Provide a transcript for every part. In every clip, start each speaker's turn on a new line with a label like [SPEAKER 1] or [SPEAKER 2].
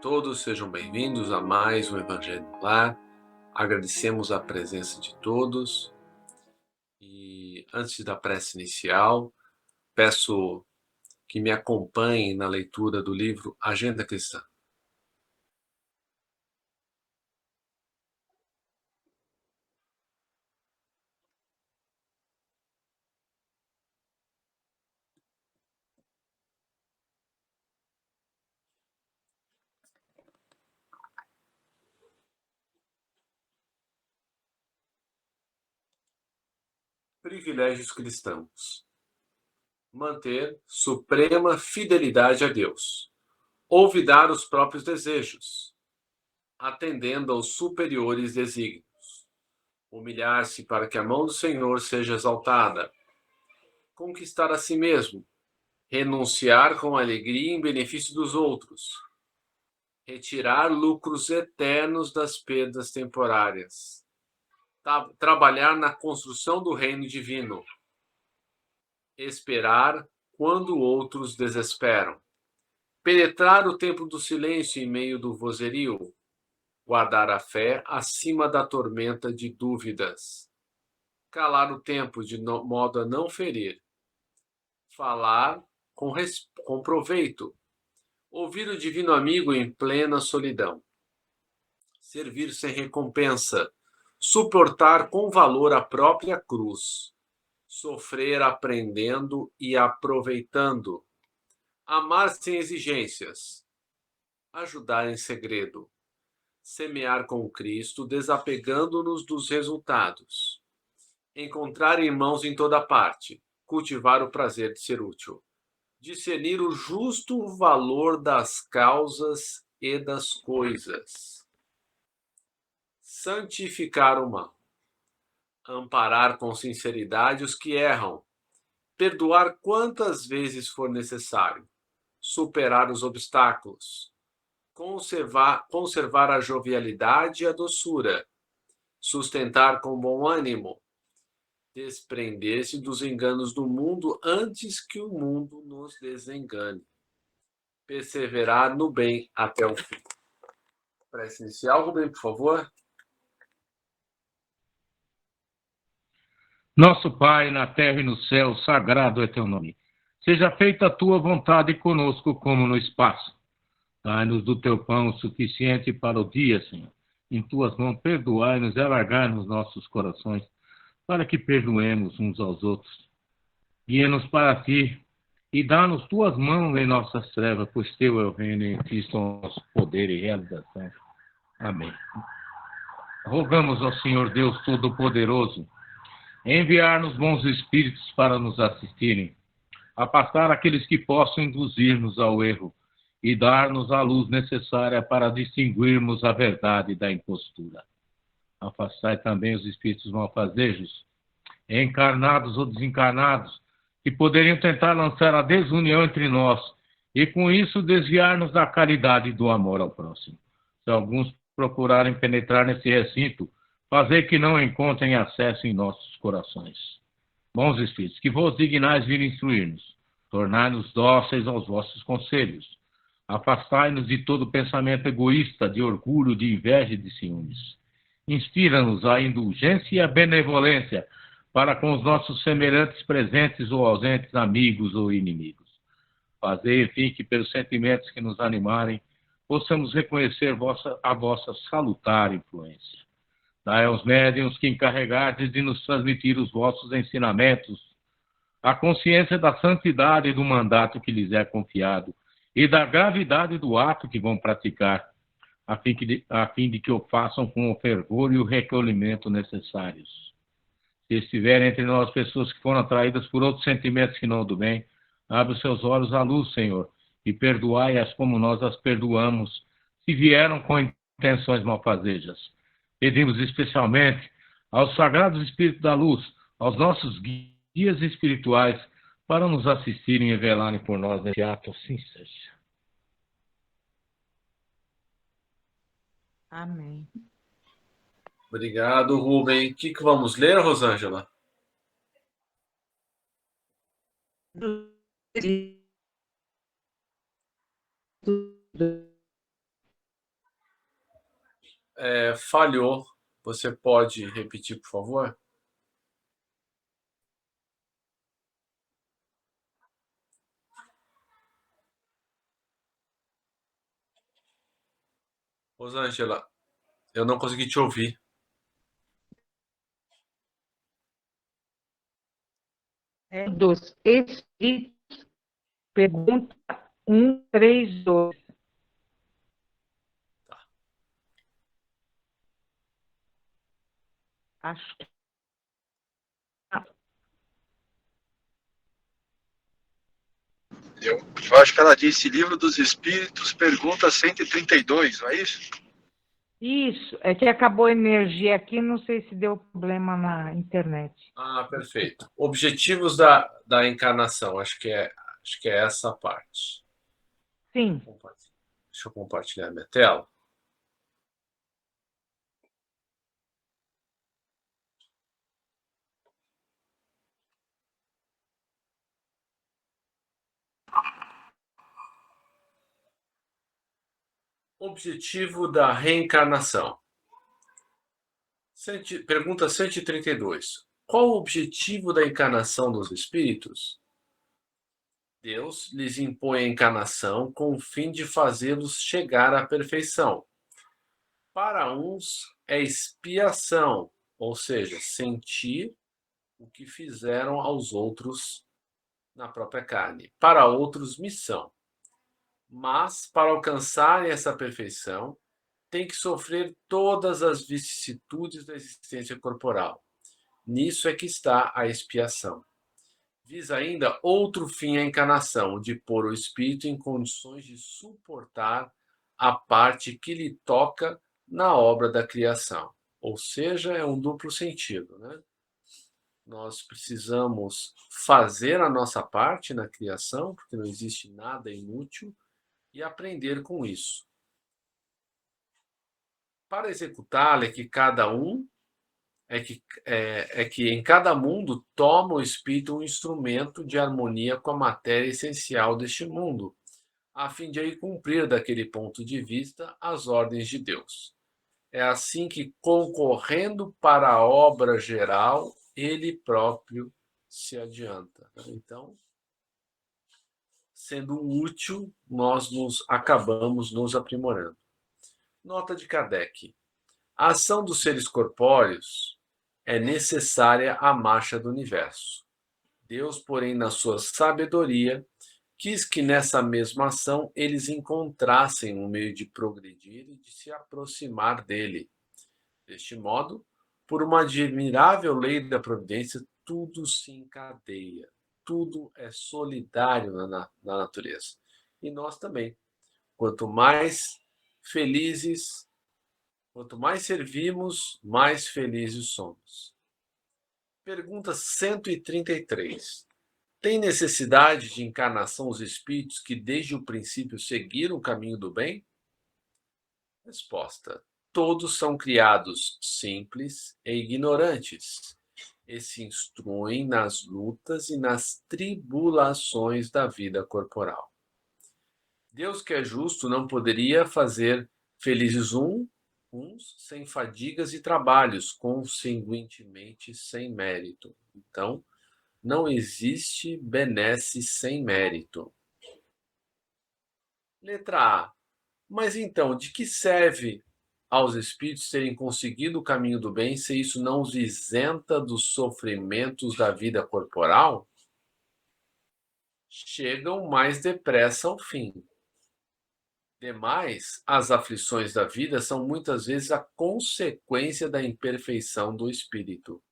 [SPEAKER 1] Todos sejam bem-vindos a mais um Evangelho no Lar. Agradecemos a presença de todos e antes da prece inicial, peço que me acompanhem na leitura do livro Agenda Cristã. Privilégios cristãos. Manter suprema fidelidade a Deus. Olvidar os próprios desejos, atendendo aos superiores desígnios. Humilhar-se para que a mão do Senhor seja exaltada. Conquistar a si mesmo. Renunciar com alegria em benefício dos outros. Retirar lucros eternos das perdas temporárias. Trabalhar na construção do reino divino. Esperar quando outros desesperam. Penetrar o tempo do silêncio em meio do vozerio. Guardar a fé acima da tormenta de dúvidas. Calar o tempo de modo a não ferir. Falar com proveito. Ouvir o divino amigo em plena solidão. Servir sem recompensa. Suportar com valor a própria cruz. Sofrer aprendendo e aproveitando. Amar sem exigências. Ajudar em segredo. Semear com Cristo, desapegando-nos dos resultados. Encontrar irmãos em toda parte. Cultivar o prazer de ser útil. Discernir o justo valor das causas e das coisas. Santificar o mal. Amparar com sinceridade os que erram. Perdoar quantas vezes for necessário. Superar os obstáculos. Conservar a jovialidade e a doçura. Sustentar com bom ânimo. Desprender-se dos enganos do mundo antes que o mundo nos desengane. Perseverar no bem até o fim. Prece inicial, Rubem, por favor.
[SPEAKER 2] Nosso Pai, na terra e no céu, sagrado é teu nome. Seja feita a tua vontade conosco como no espaço. Dai-nos do teu pão o suficiente para o dia, Senhor. Em tuas mãos perdoai-nos e alargai-nos nossos corações, para que perdoemos uns aos outros. Guia-nos para ti e dá-nos tuas mãos em nossas trevas, pois teu é o reino e em ti são o nosso poder e realização. Amém. Rogamos ao Senhor Deus Todo-Poderoso enviar-nos bons espíritos para nos assistirem, afastar aqueles que possam induzir-nos ao erro e dar-nos a luz necessária para distinguirmos a verdade da impostura. Afastai também os espíritos malfazejos, encarnados ou desencarnados, que poderiam tentar lançar a desunião entre nós e, com isso, desviar-nos da caridade e do amor ao próximo. Se alguns procurarem penetrar nesse recinto, fazer que não encontrem acesso em nossos corações. Bons espíritos, que vos dignais vir instruir-nos, tornai-nos dóceis aos vossos conselhos, afastai-nos de todo pensamento egoísta, de orgulho, de inveja e de ciúmes. Inspira-nos a indulgência e a benevolência para com os nossos semelhantes presentes ou ausentes, amigos ou inimigos. Fazei, enfim, que pelos sentimentos que nos animarem, possamos reconhecer a vossa salutar influência. Dai aos médiuns que encarregardes de nos transmitir os vossos ensinamentos, a consciência da santidade do mandato que lhes é confiado e da gravidade do ato que vão praticar, a fim de que o façam com o fervor e o recolhimento necessários. Se estiverem entre nós pessoas que foram atraídas por outros sentimentos que não o do bem, abre os seus olhos à luz, Senhor, e perdoai-as como nós as perdoamos, se vieram com intenções malfazejas. Pedimos especialmente aos sagrados Espíritos da Luz, aos nossos guias espirituais, para nos assistirem e velarem por nós nesse ato, assim seja.
[SPEAKER 3] Amém.
[SPEAKER 1] Obrigado, Rubem. O que vamos ler, Rosângela? falhou. Você pode repetir, por favor? Rosângela, eu não consegui te ouvir.
[SPEAKER 3] Dos espíritos, pergunta 132.
[SPEAKER 1] Tá.
[SPEAKER 3] Acho que
[SPEAKER 4] Eu acho que ela disse Livro dos Espíritos, pergunta 132, não é isso?
[SPEAKER 3] isso, é que acabou a energia aqui, não sei se deu problema na internet.
[SPEAKER 1] Ah, perfeito. Objetivos da encarnação, acho que é essa a parte.
[SPEAKER 3] Sim,
[SPEAKER 1] Deixa eu compartilhar minha tela. Objetivo da reencarnação. Pergunta 132. Qual o objetivo da encarnação dos espíritos? Deus lhes impõe a encarnação com o fim de fazê-los chegar à perfeição. Para uns é expiação, ou seja, sentir o que fizeram aos outros na própria carne. Para outros, missão. Mas, para alcançarem essa perfeição, tem que sofrer todas as vicissitudes da existência corporal. Nisso é que está a expiação. Visa ainda outro fim à encarnação, de pôr o espírito em condições de suportar a parte que lhe toca na obra da criação. Ou seja, é um duplo sentido, né? Nós precisamos fazer a nossa parte na criação, porque não existe nada inútil, e aprender com isso. Para executá-la é que em cada mundo toma o espírito um instrumento de harmonia com a matéria essencial deste mundo, a fim de aí cumprir daquele ponto de vista as ordens de Deus. É assim que, concorrendo para a obra geral, ele próprio se adianta. Então, sendo útil, nós acabamos nos aprimorando. Nota de Kardec. A ação dos seres corpóreos é necessária à marcha do universo. Deus, porém, na sua sabedoria, quis que nessa mesma ação eles encontrassem um meio de progredir e de se aproximar dele. Deste modo, por uma admirável lei da providência, tudo se encadeia, tudo é solidário na natureza. E nós também. Quanto mais felizes, quanto mais servimos, mais felizes somos. Pergunta 133. Tem necessidade de encarnação os espíritos que desde o princípio seguiram o caminho do bem? Resposta. Todos são criados simples e ignorantes e se instruem nas lutas e nas tribulações da vida corporal. Deus, que é justo, não poderia fazer felizes uns sem fadigas e trabalhos, conseguintemente sem mérito. Então, não existe benesse sem mérito. Letra A. Mas então, de que serve aos espíritos terem conseguido o caminho do bem se isso não os isenta dos sofrimentos da vida corporal? Chegam mais depressa ao fim. Demais, as aflições da vida são muitas vezes a consequência da imperfeição do espírito.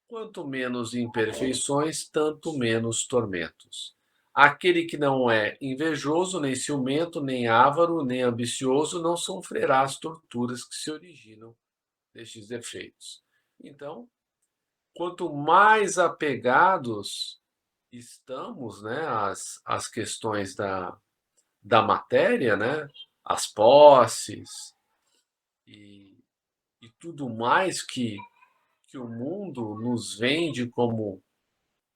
[SPEAKER 1] Quanto menos imperfeições, tanto menos tormentos. Aquele que não é invejoso, nem ciumento, nem avaro, nem ambicioso, não sofrerá as torturas que se originam destes defeitos. Então, quanto mais apegados estamos, né, às questões da matéria, né, as posses e tudo mais que o mundo nos vende como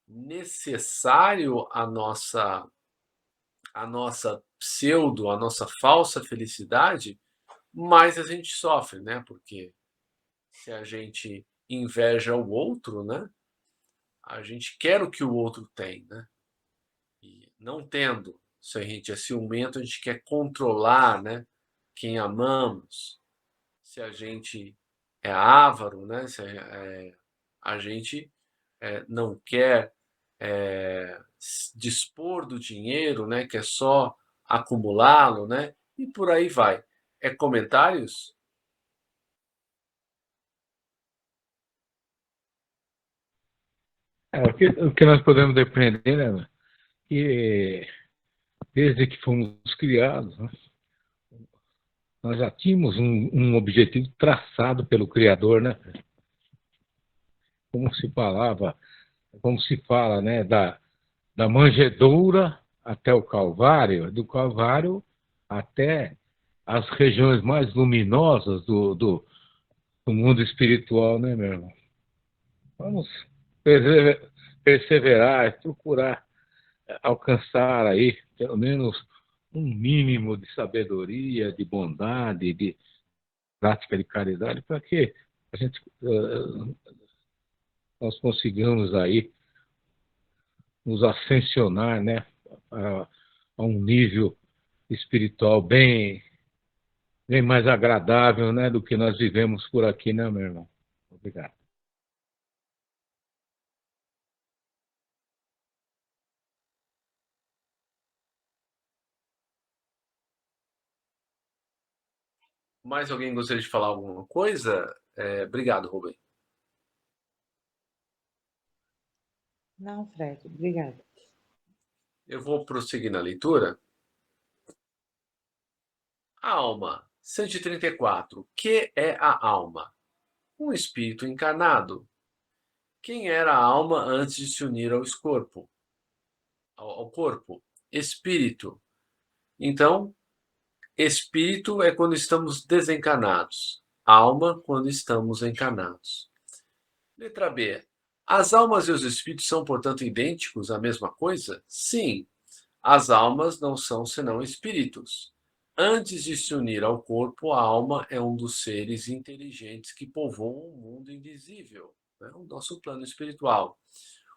[SPEAKER 1] necessário à nossa pseudo, à nossa falsa felicidade, mais a gente sofre, né? Porque se a gente inveja o outro, né? A gente quer o que o outro tem, né? E não tendo, se a gente é ciumento, a gente quer controlar, né? Quem amamos. Se a gente é avaro, né? Se a gente não quer dispor do dinheiro, né? Quer só acumulá-lo, né? E por aí vai. Comentários?
[SPEAKER 2] O que nós podemos depreender, né, que desde que fomos criados, né, nós já tínhamos um objetivo traçado pelo Criador, né? Como se falava, como se fala, né, da manjedoura até o Calvário, do Calvário até as regiões mais luminosas do mundo espiritual, né, meu irmão? Vamos perseverar, procurar alcançar aí pelo menos um mínimo de sabedoria, de bondade, de prática de caridade, para que a gente nós consigamos aí nos ascensionar, né, a um nível espiritual bem mais agradável, né, do que nós vivemos por aqui, né, meu irmão? Obrigado.
[SPEAKER 1] Mais alguém gostaria de falar alguma coisa? Obrigado, Rubem.
[SPEAKER 3] Não, Fred, obrigada.
[SPEAKER 1] Eu vou prosseguir na leitura. Alma, 134. O que é a alma? Um espírito encarnado. Quem era a alma antes de se unir ao corpo? Ao corpo? Espírito. Então, espírito é quando estamos desencarnados. Alma, quando estamos encarnados. Letra B. As almas e os espíritos são, portanto, idênticos, a mesma coisa? Sim. As almas não são senão espíritos. Antes de se unir ao corpo, a alma é um dos seres inteligentes que povoam o mundo invisível, né? O nosso plano espiritual,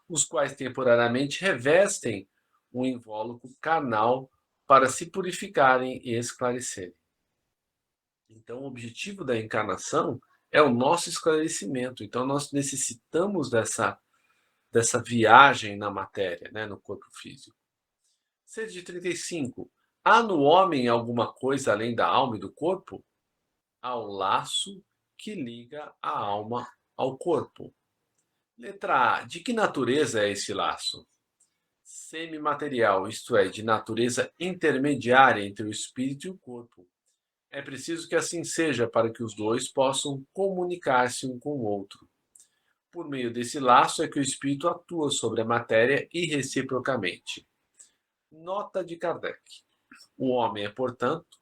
[SPEAKER 1] os quais temporariamente revestem um invólucro carnal para se purificarem e esclarecerem. Então, o objetivo da encarnação é o nosso esclarecimento. Então, nós necessitamos dessa viagem na matéria, né, no corpo físico. 135. Há no homem alguma coisa além da alma e do corpo? Há o laço que liga a alma ao corpo. Letra A. De que natureza é esse laço? Semimaterial, isto é, de natureza intermediária entre o espírito e o corpo. É preciso que assim seja para que os dois possam comunicar-se um com o outro. Por meio desse laço é que o espírito atua sobre a matéria e reciprocamente. Nota de Kardec. O homem é, portanto,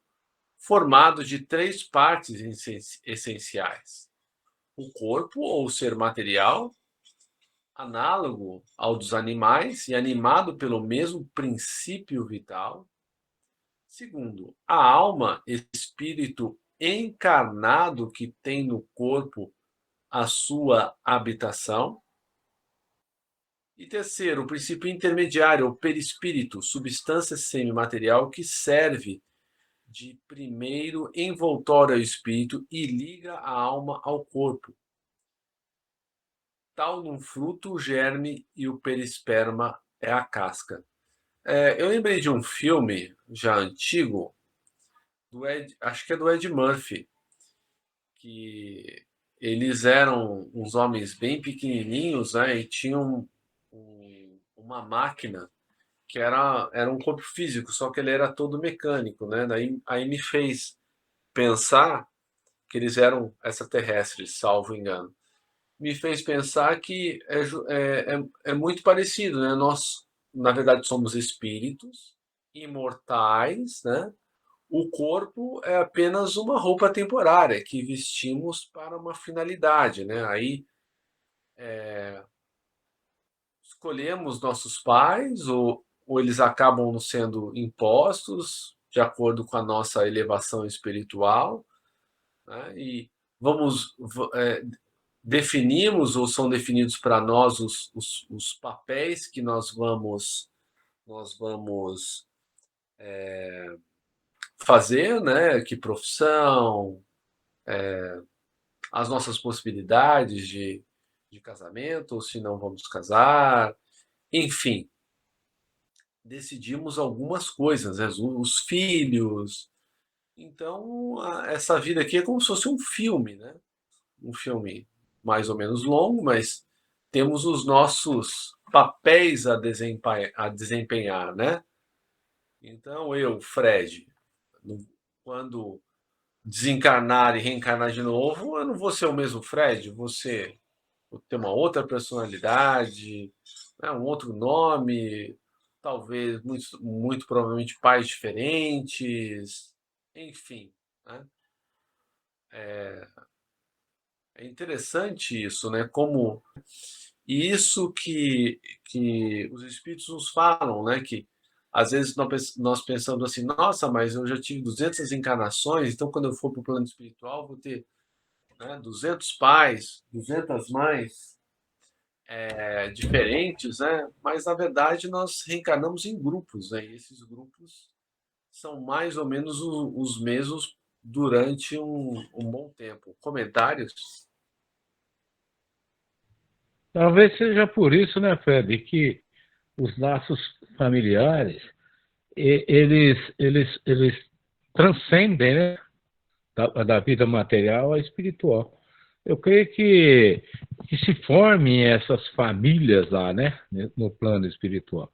[SPEAKER 1] formado de três partes essenciais: o corpo ou ser material, análogo ao dos animais e animado pelo mesmo princípio vital. Segundo, a alma, espírito encarnado que tem no corpo a sua habitação. E terceiro, o princípio intermediário, o perispírito, substância semimaterial que serve de primeiro envoltório ao espírito e liga a alma ao corpo. Tal num fruto, o germe e o perisperma é a casca. Eu lembrei de um filme já antigo, acho que é do Ed Murphy, que eles eram uns homens bem pequenininhos, né, e tinham uma máquina que era um corpo físico, só que ele era todo mecânico, né? Daí, aí me fez pensar que eles eram extraterrestres, salvo engano. Me fez pensar que é muito parecido, né? Nós, na verdade, somos espíritos imortais, né? O corpo é apenas uma roupa temporária que vestimos para uma finalidade, né? Aí escolhemos nossos pais ou eles acabam nos sendo impostos de acordo com a nossa elevação espiritual. né? E vamos definimos ou são definidos para nós os papéis que nós vamos fazer, né? Que profissão, as nossas possibilidades de casamento, ou se não vamos casar, enfim, decidimos algumas coisas, né? Os filhos. Então, essa vida aqui é como se fosse um filme, né? Um filme mais ou menos longo, mas temos os nossos papéis a desempenhar, né? Então, eu, Fred, quando desencarnar e reencarnar de novo, eu não vou ser o mesmo Fred, vou ter uma outra personalidade, né? Um outro nome, talvez, muito, muito provavelmente pais diferentes, enfim, né? É interessante isso, né? Como e isso que os espíritos nos falam, né? Que às vezes nós pensamos assim, nossa, mas eu já tive 200 encarnações, então quando eu for para o plano espiritual vou ter, né, 200 pais, 200 mães diferentes, né? Mas na verdade nós reencarnamos em grupos, né? E esses grupos são mais ou menos os mesmos durante um bom tempo. Comentários?
[SPEAKER 2] Talvez seja por isso, né, Fred, que os laços familiares, eles transcendem, né, da vida material à espiritual. Eu creio que se formem essas famílias lá, né, no plano espiritual.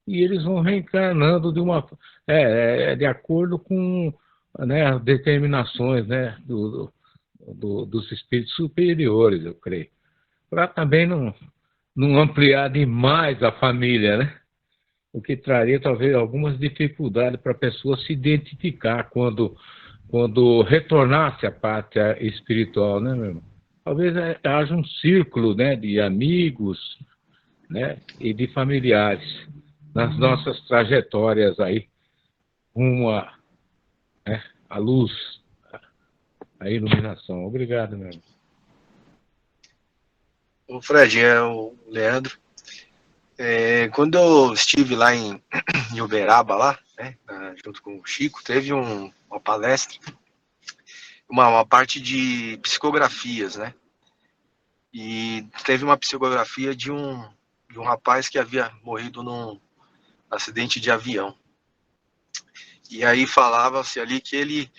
[SPEAKER 2] E eles vão reencarnando de acordo com, né, determinações, né, dos espíritos superiores, eu creio. Para também não ampliar demais a família, né? O que traria talvez algumas dificuldades para a pessoa se identificar quando retornasse à pátria espiritual, né, meu irmão? Talvez haja um círculo, né, de amigos, né, e de familiares nas nossas trajetórias aí rumo né, à luz, à iluminação. Obrigado, meu irmão.
[SPEAKER 4] O Fred, é o Leandro. Quando eu estive lá em Uberaba, lá, né, junto com o Chico, teve uma palestra, uma parte de psicografias, né? E teve uma psicografia de um rapaz que havia morrido num acidente de avião. E aí falava-se ali que ele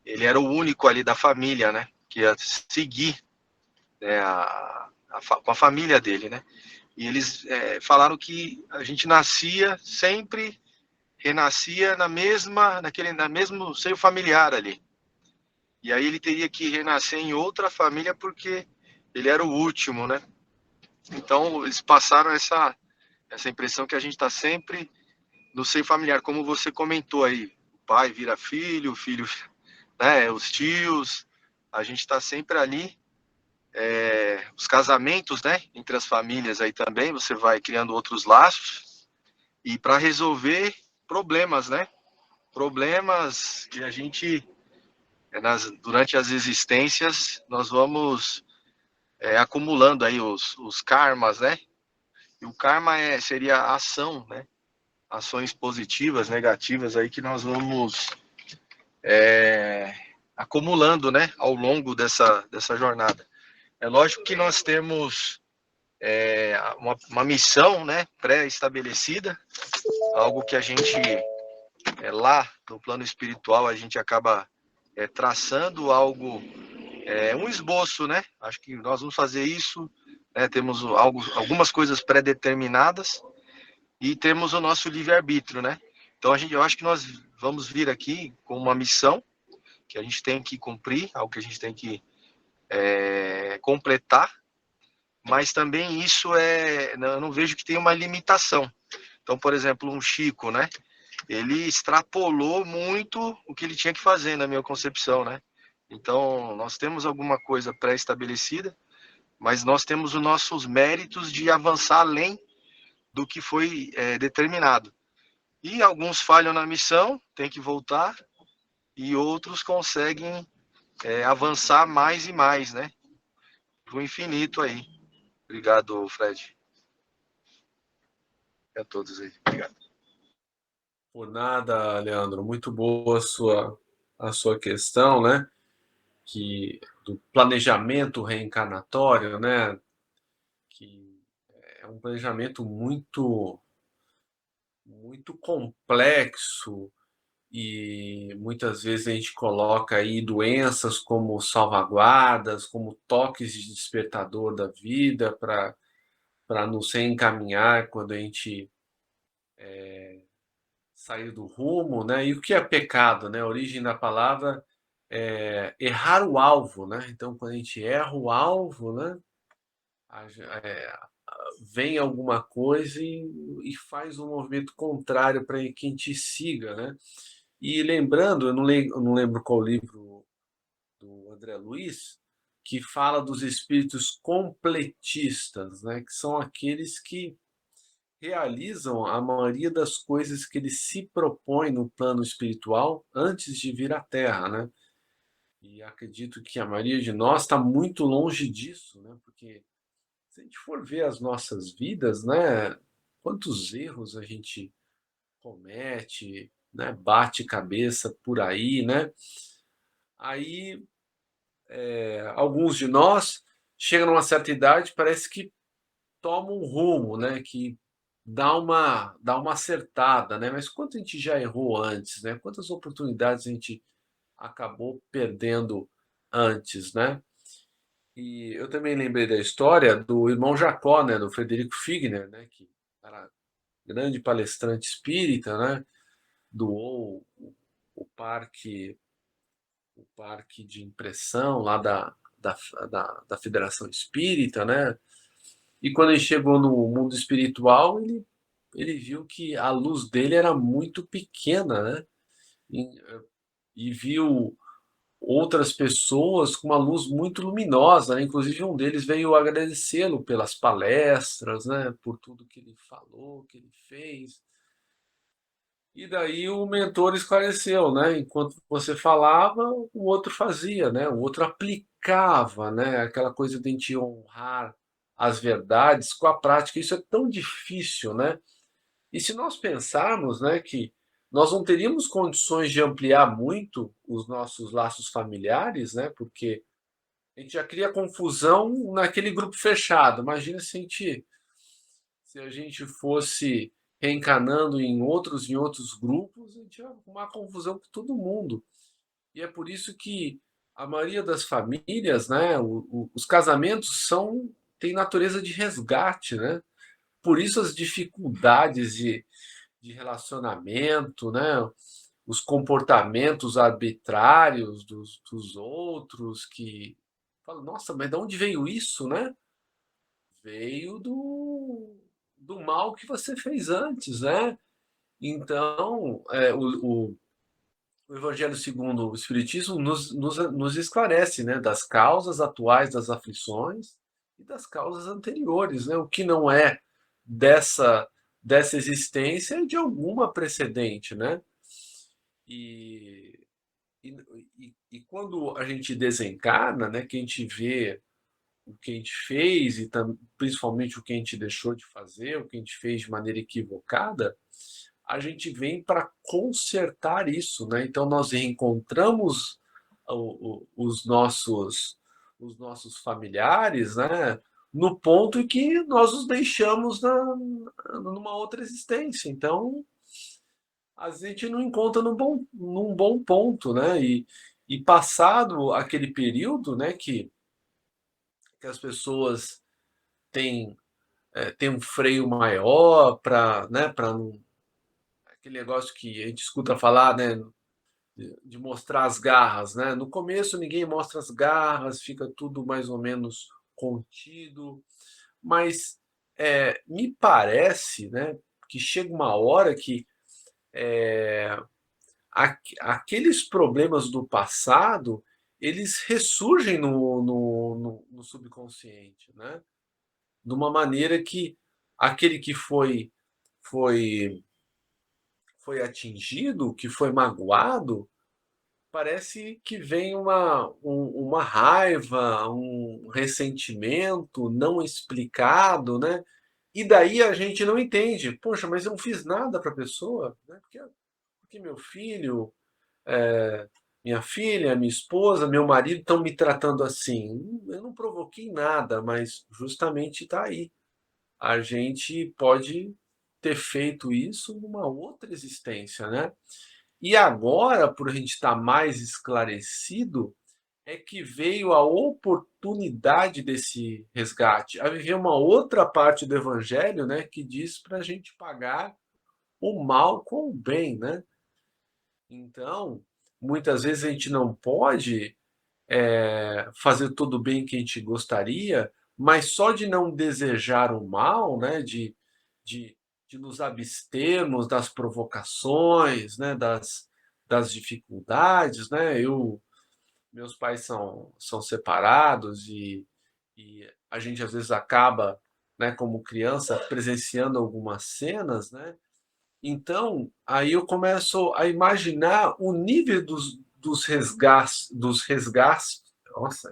[SPEAKER 4] era o único ali da família, né? Que ia seguir, né, com a família dele, né? E eles falaram que a gente nascia sempre, renascia na mesmo seio familiar ali. E aí ele teria que renascer em outra família porque ele era o último, né? Então eles passaram essa impressão que a gente está sempre no seio familiar, como você comentou aí, o pai vira filho, o filho, né? Os tios, a gente está sempre ali. Os casamentos, né, entre as famílias aí também, você vai criando outros laços e para resolver problemas, né, problemas que a gente durante as existências nós vamos acumulando aí os karmas, né, e o karma seria a ação, né, ações positivas, negativas aí que nós vamos acumulando, né, ao longo dessa jornada. É lógico que nós temos uma missão, né, pré-estabelecida, algo que a gente, lá no plano espiritual, a gente acaba traçando algo, um esboço, né? Acho que nós vamos fazer isso, né, temos algumas coisas pré-determinadas e temos o nosso livre-arbítrio, né? Então, eu acho que nós vamos vir aqui com uma missão que a gente tem que cumprir, algo que a gente tem que completar, mas também isso eu não vejo que tem uma limitação. Então, por exemplo, um Chico, né? Ele extrapolou muito o que ele tinha que fazer, na minha concepção, né? Então, nós temos alguma coisa pré-estabelecida, mas nós temos os nossos méritos de avançar além do que foi determinado. E alguns falham na missão, tem que voltar, e outros conseguem avançar mais e mais, né? Pro infinito aí. Obrigado, Fred. E a todos aí. Obrigado.
[SPEAKER 1] Por nada, Leandro. Muito boa a sua questão, né? Que do planejamento reencarnatório, né? Que é um planejamento muito complexo e muitas vezes a gente coloca aí doenças como salvaguardas, como toques de despertador da vida para nos reencaminhar quando a gente sair do rumo, né? E o que é pecado, né? A origem da palavra é errar o alvo, né? Então, quando a gente erra o alvo, né? Vem alguma coisa e faz um movimento contrário para que a gente siga, né? E lembrando, eu não lembro qual livro do André Luiz, que fala dos espíritos completistas, né? Que são aqueles que realizam a maioria das coisas que eles se propõem no plano espiritual antes de vir à Terra, né? E acredito que a maioria de nós está muito longe disso, né? Porque se a gente for ver as nossas vidas, né? Quantos erros a gente comete, né? Bate cabeça por aí, né? Aí alguns de nós chegam numa certa idade, parece que toma um rumo, né? Que dá uma acertada, né? Mas quanto a gente já errou antes, né? Quantas oportunidades a gente acabou perdendo antes, né? E eu também lembrei da história do irmão Jacó, né? Do Frederico Figner, né? Que era grande palestrante espírita, né? Doou o parque de impressão lá da Federação Espírita, né? E quando ele chegou no mundo espiritual, ele viu que a luz dele era muito pequena, né? E, e viu outras pessoas com uma luz muito luminosa, né? Inclusive um deles veio agradecê-lo pelas palestras, né? Por tudo que ele falou, que ele fez. E daí o mentor esclareceu, né? Enquanto você falava, o outro fazia, né? O outro aplicava, né? Aquela coisa de a gente honrar as verdades com a prática. Isso é tão difícil, né? E se nós pensarmos, né, que nós não teríamos condições de ampliar muito os nossos laços familiares, né? Porque a gente já cria confusão naquele grupo fechado. Imagina se a gente fosse reencarnando em outros grupos, a gente ia arrumar confusão com todo mundo. E é por isso que a maioria das famílias, né, os casamentos têm natureza de resgate, né? Por isso as dificuldades de relacionamento, né? Os comportamentos arbitrários dos outros que falam, nossa, mas de onde veio isso, né? Veio do mal que você fez antes, né? Então, o Evangelho segundo o Espiritismo nos esclarece, né, das causas atuais das aflições e das causas anteriores, né? O que não é dessa, dessa existência é de alguma precedente, né? E, e quando a gente desencarna, né, que a gente vê o que a gente fez e principalmente o que a gente deixou de fazer, o que a gente fez de maneira equivocada, a gente vem para consertar isso, né? Então nós reencontramos os nossos familiares, né? No ponto em que nós os deixamos numa outra existência. Então a gente não encontra num bom ponto, né? E passado aquele período, né? Que as pessoas têm tem um freio maior para, né? Para aquele negócio que a gente escuta falar, né? De mostrar as garras, né? No começo ninguém mostra as garras, fica tudo mais ou menos contido, mas me parece, né, que chega uma hora que aqueles problemas do passado eles ressurgem no subconsciente, né? De uma maneira que aquele que foi atingido, que foi magoado, parece que vem uma raiva, um ressentimento não explicado, né? E daí a gente não entende. Poxa, mas eu não fiz nada para a pessoa, né? Porque meu filho, minha filha, minha esposa, meu marido estão me tratando assim. Eu não provoquei nada, mas justamente está aí. A gente pode ter feito isso numa outra existência, né? E agora, por a gente estar mais esclarecido, é que veio a oportunidade desse resgate, a viver uma outra parte do evangelho, né, que diz para a gente pagar o mal com o bem, né? Então, muitas vezes a gente não pode fazer todo o bem que a gente gostaria, mas só de não desejar o mal, né, de, de nos abstermos das provocações, né, das dificuldades, né? Meus pais são separados e a gente às vezes acaba, né, como criança, presenciando algumas cenas, né? Então, aí eu começo a imaginar o nível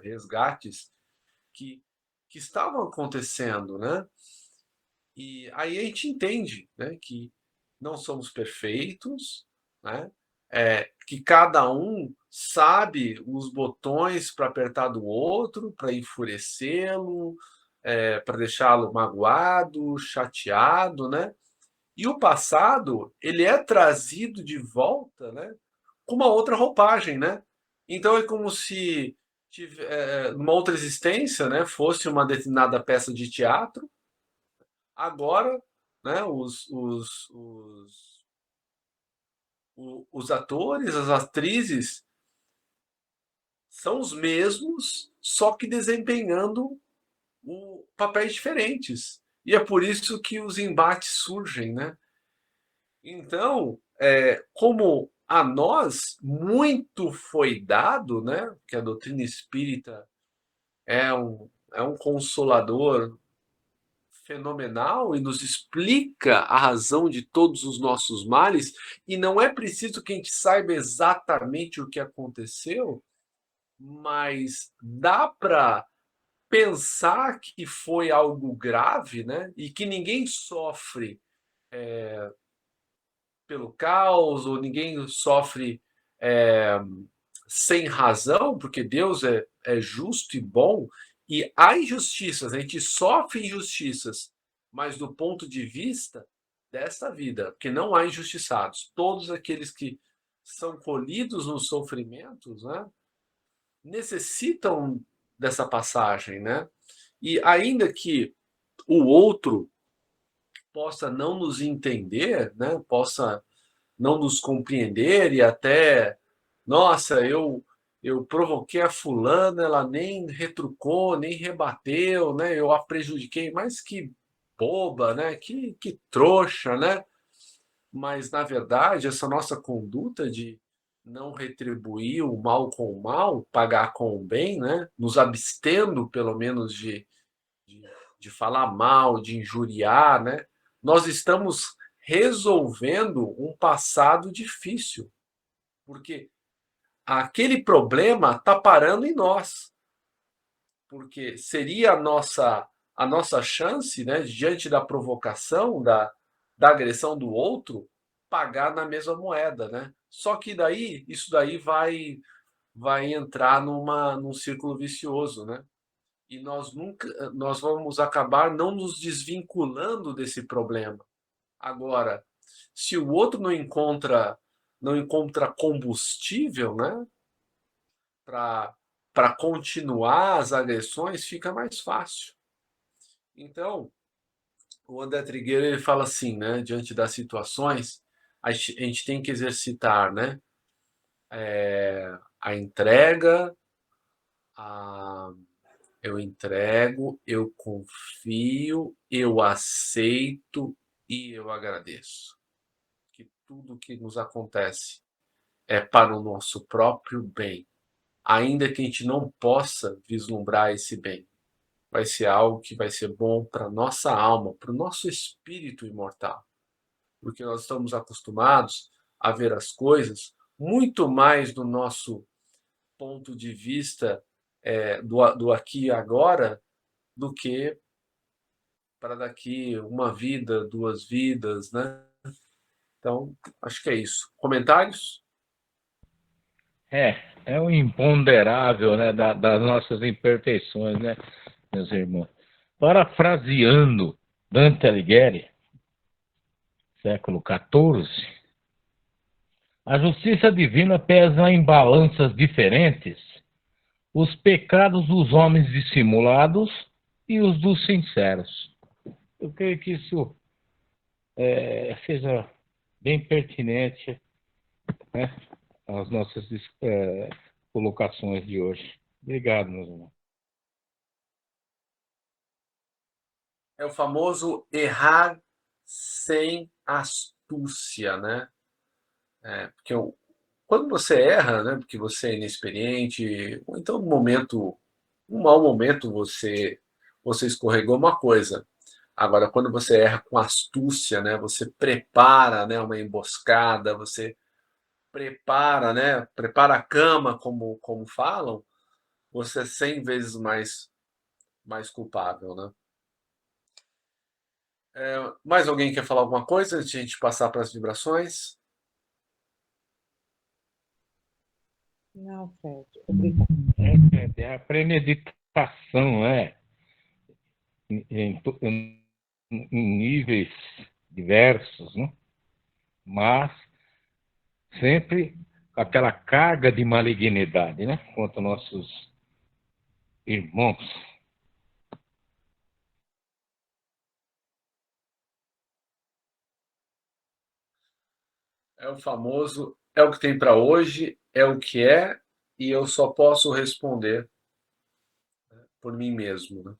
[SPEAKER 1] resgates que, que estavam acontecendo, né? E aí a gente entende, né, que não somos perfeitos, né? Que cada um sabe os botões para apertar do outro, para enfurecê-lo, para deixá-lo magoado, chateado, né? E o passado, ele é trazido de volta, né, com uma outra roupagem, né? Então é como se numa outra existência, né, fosse uma determinada peça de teatro. Agora, né, os atores, as atrizes são os mesmos, só que desempenhando papéis diferentes. E é por isso que os embates surgem, né? Então, como a nós muito foi dado, né, que a doutrina espírita é um consolador fenomenal e nos explica a razão de todos os nossos males, e não é preciso que a gente saiba exatamente o que aconteceu, mas dá para pensar que foi algo grave, né, e que ninguém sofre pelo caos, ou ninguém sofre é, sem razão, porque Deus é justo e bom, e há injustiças, a gente sofre injustiças, mas do ponto de vista desta vida, porque não há injustiçados. Todos aqueles que são colhidos nos sofrimentos, né, necessitam dessa passagem, né? E ainda que o outro possa não nos entender, né, possa não nos compreender e até, nossa, eu provoquei a fulana, ela nem retrucou, nem rebateu, né? Eu a prejudiquei, mas que boba, né? Que trouxa, né? Mas na verdade, essa nossa conduta de não retribuir o mal com o mal, pagar com o bem, né? Nos abstendo pelo menos de, de falar mal, de injuriar, né? Nós estamos resolvendo um passado difícil, porque aquele problema está parando em nós, porque seria a nossa chance, né, diante da provocação, da agressão do outro, pagar na mesma moeda, né? Só que daí isso daí vai entrar num círculo vicioso, né? E nós vamos acabar não nos desvinculando desse problema. Agora, se o outro não encontra combustível, né, para continuar as agressões, fica mais fácil. Então, o André Trigueiro ele fala assim, né, diante das situações, a gente tem que exercitar, né, a entrega, a eu entrego, eu confio, eu aceito e eu agradeço. Que tudo que nos acontece é para o nosso próprio bem, ainda que a gente não possa vislumbrar esse bem. Vai ser algo que vai ser bom para a nossa alma, para o nosso espírito imortal. Porque nós estamos acostumados a ver as coisas muito mais do nosso ponto de vista do aqui e agora do que para daqui uma vida, 2 vidas, né? Então, acho que é isso. Comentários?
[SPEAKER 2] É o imponderável, né, das nossas imperfeições, né, meus irmãos. Parafraseando Dante Alighieri, século XIV, a justiça divina pesa em balanças diferentes os pecados dos homens dissimulados e os dos sinceros. Eu creio que isso seja bem pertinente, né, às nossas colocações de hoje. Obrigado, meus irmãos.
[SPEAKER 1] É o famoso errar sem astúcia, né? Porque quando você erra, né, porque você é inexperiente, ou então um mau momento você escorregou uma coisa. Agora, quando você erra com astúcia, né, você prepara, né, uma emboscada, você prepara, né, prepara a cama, como falam, você é 100 vezes mais culpável, né? Mais alguém quer falar alguma coisa antes de a gente passar para as vibrações?
[SPEAKER 3] Não, Sérgio. Obrigada.
[SPEAKER 2] É a premeditação, né? Em níveis diversos, né? Mas sempre com aquela carga de malignidade, né? Contra nossos irmãos.
[SPEAKER 1] É o famoso, é o que tem para hoje, é o que é, e eu só posso responder por mim mesmo, né?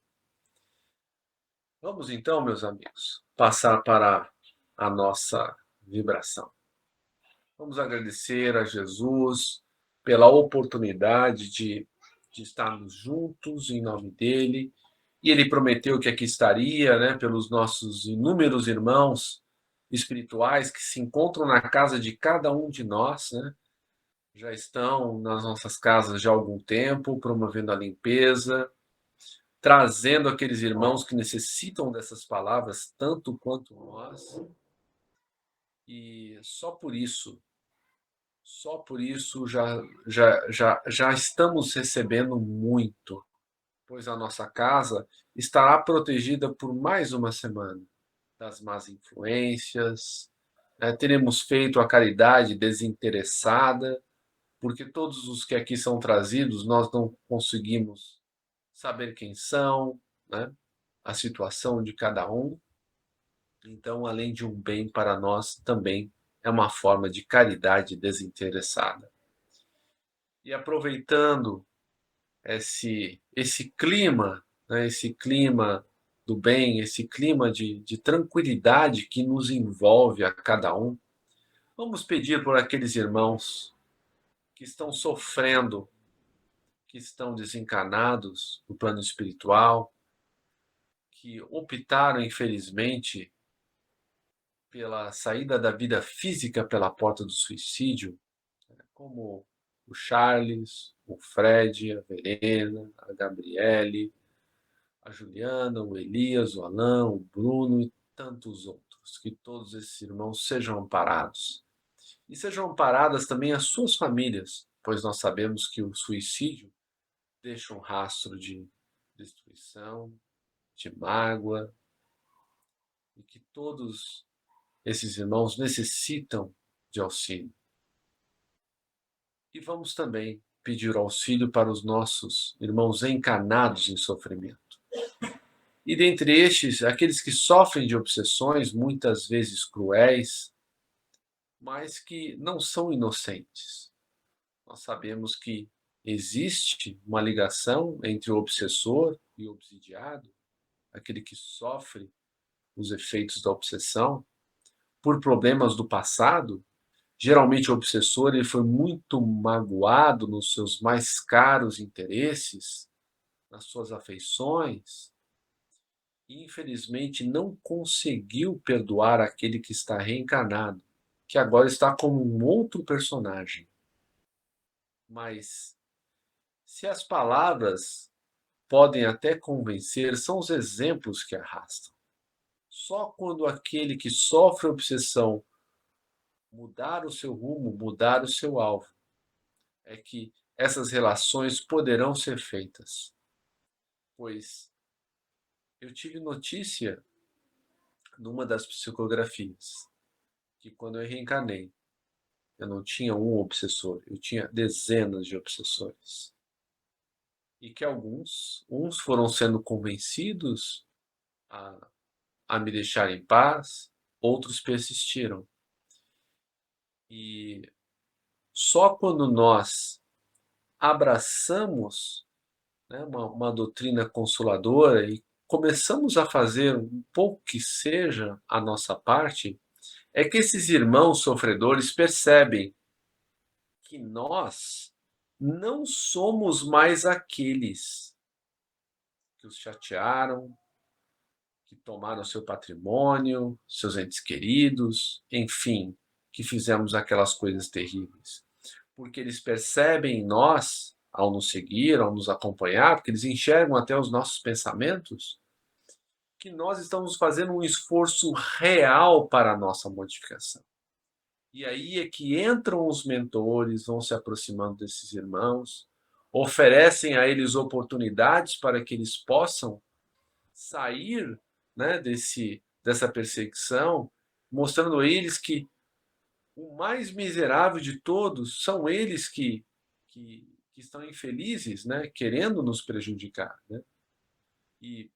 [SPEAKER 1] Vamos então, meus amigos, passar para a nossa vibração. Vamos agradecer a Jesus pela oportunidade de estarmos juntos em nome dele. E ele prometeu que aqui estaria, né, pelos nossos inúmeros irmãos espirituais que se encontram na casa de cada um de nós, né? Já estão nas nossas casas já há algum tempo, promovendo a limpeza, trazendo aqueles irmãos que necessitam dessas palavras tanto quanto nós. E só por isso já estamos recebendo muito, pois a nossa casa estará protegida por mais uma semana das más influências, né? Teremos feito a caridade desinteressada, porque todos os que aqui são trazidos nós não conseguimos saber quem são, né? A situação de cada um. Então, além de um bem para nós, também é uma forma de caridade desinteressada. E aproveitando esse clima, né, esse clima do bem, esse clima de tranquilidade que nos envolve a cada um, vamos pedir por aqueles irmãos que estão sofrendo, que estão desencanados no plano espiritual, que optaram, infelizmente, pela saída da vida física pela porta do suicídio, como o Charles, o Fred, a Verena, a Gabriele, a Juliana, o Elias, o Alain, o Bruno e tantos outros. Que todos esses irmãos sejam amparados. E sejam amparadas também as suas famílias, pois nós sabemos que o suicídio deixa um rastro de destruição, de mágoa, e que todos esses irmãos necessitam de auxílio. E vamos também pedir auxílio para os nossos irmãos encarnados em sofrimento. E dentre estes, aqueles que sofrem de obsessões, muitas vezes cruéis, mas que não são inocentes. Nós sabemos que existe uma ligação entre o obsessor e o obsidiado, aquele que sofre os efeitos da obsessão por problemas do passado. Geralmente o obsessor ele foi muito magoado nos seus mais caros interesses, nas suas afeições, e infelizmente não conseguiu perdoar aquele que está reencarnado, que agora está como um outro personagem. Mas se as palavras podem até convencer, são os exemplos que arrastam. Só quando aquele que sofre obsessão mudar o seu rumo, mudar o seu alvo, é que essas relações poderão ser feitas. Pois eu tive notícia numa das psicografias que quando eu reencarnei, eu não tinha um obsessor, eu tinha dezenas de obsessores. E que uns foram sendo convencidos a me deixar em paz, outros persistiram. E só quando nós abraçamos, né, uma doutrina consoladora e começamos a fazer um pouco que seja a nossa parte, é que esses irmãos sofredores percebem que nós não somos mais aqueles que os chatearam, que tomaram seu patrimônio, seus entes queridos, enfim, que fizemos aquelas coisas terríveis. Porque eles percebem em nós, ao nos seguir, ao nos acompanhar, porque eles enxergam até os nossos pensamentos, que nós estamos fazendo um esforço real para a nossa modificação. E aí é que entram os mentores, vão se aproximando desses irmãos, oferecem a eles oportunidades para que eles possam sair, né, dessa perseguição, mostrando a eles que o mais miserável de todos são eles que estão infelizes, né, querendo nos prejudicar. Né? E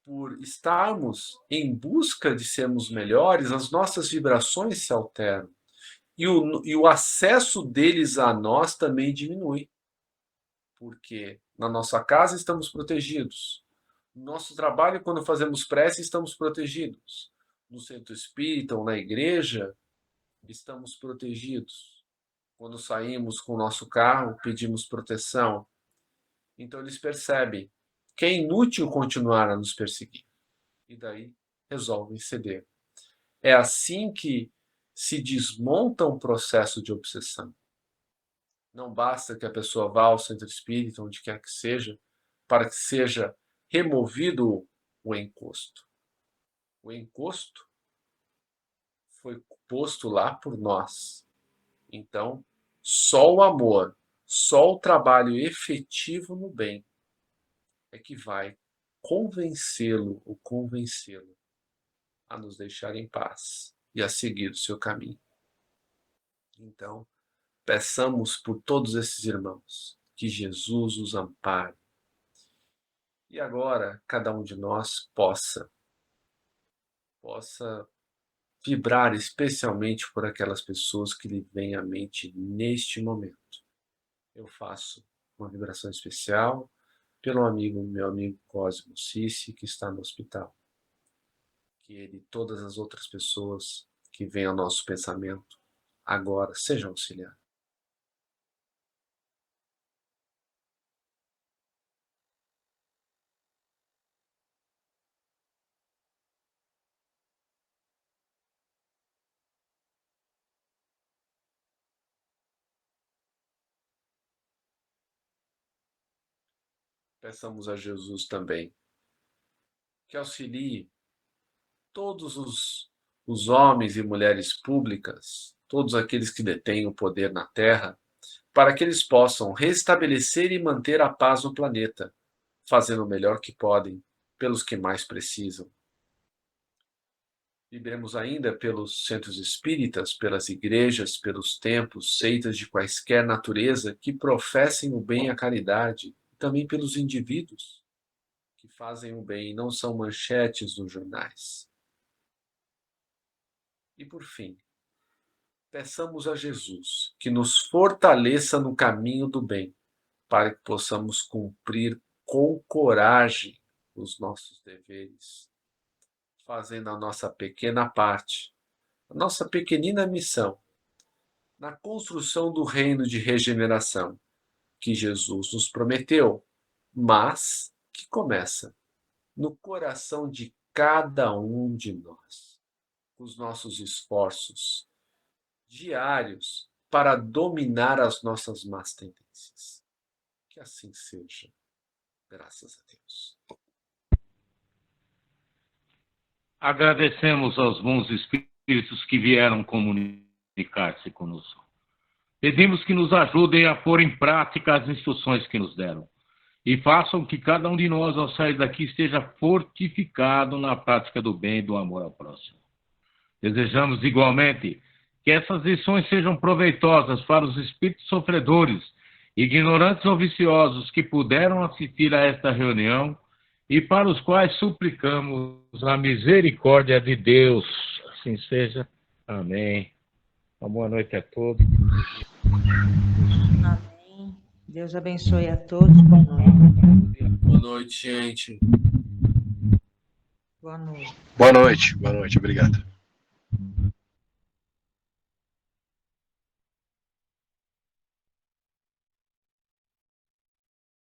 [SPEAKER 1] por estarmos em busca de sermos melhores, as nossas vibrações se alteram. E o acesso deles a nós também diminui. Porque na nossa casa estamos protegidos. No nosso trabalho, quando fazemos prece, estamos protegidos. No centro espírita ou na igreja, estamos protegidos. Quando saímos com o nosso carro, pedimos proteção. Então eles percebem que é inútil continuar a nos perseguir. E daí resolvem ceder. É assim que se desmonta um processo de obsessão. Não basta que a pessoa vá ao centro espírita, onde quer que seja, para que seja removido o encosto. O encosto foi posto lá por nós. Então, só o amor, só o trabalho efetivo no bem é que vai convencê-lo ou convencê-lo a nos deixar em paz e a seguir o seu caminho. Então, peçamos por todos esses irmãos que Jesus os ampare. E agora, cada um de nós possa vibrar especialmente por aquelas pessoas que lhe vêm à mente neste momento. Eu faço uma vibração especial pelo meu amigo Cosmo Cici, que está no hospital. Que ele e todas as outras pessoas que vêm ao nosso pensamento agora sejam auxiliados. Peçamos a Jesus também que auxilie todos os homens e mulheres públicas, todos aqueles que detêm o poder na Terra, para que eles possam restabelecer e manter a paz no planeta, fazendo o melhor que podem pelos que mais precisam. Vibremos ainda pelos centros espíritas, pelas igrejas, pelos templos, seitas de quaisquer natureza que professem o bem e a caridade, e também pelos indivíduos que fazem o bem e não são manchetes nos jornais. E por fim, peçamos a Jesus que nos fortaleça no caminho do bem, para que possamos cumprir com coragem os nossos deveres, fazendo a nossa pequena parte, a nossa pequenina missão, na construção do reino de regeneração que Jesus nos prometeu, mas que começa no coração de cada um de nós, os nossos esforços diários para dominar as nossas más tendências. Que assim seja. Graças a Deus.
[SPEAKER 2] Agradecemos aos bons espíritos que vieram comunicar-se conosco. Pedimos que nos ajudem a pôr em prática as instruções que nos deram e façam que cada um de nós, ao sair daqui, esteja fortificado na prática do bem e do amor ao próximo. Desejamos igualmente que essas lições sejam proveitosas para os espíritos sofredores, ignorantes ou viciosos que puderam assistir a esta reunião e para os quais suplicamos a misericórdia de Deus. Assim seja. Amém. Uma boa noite a todos.
[SPEAKER 5] Amém. Deus abençoe a todos. Boa noite.
[SPEAKER 1] Boa noite, gente.
[SPEAKER 5] Boa noite.
[SPEAKER 4] Boa noite. Boa noite. Obrigado.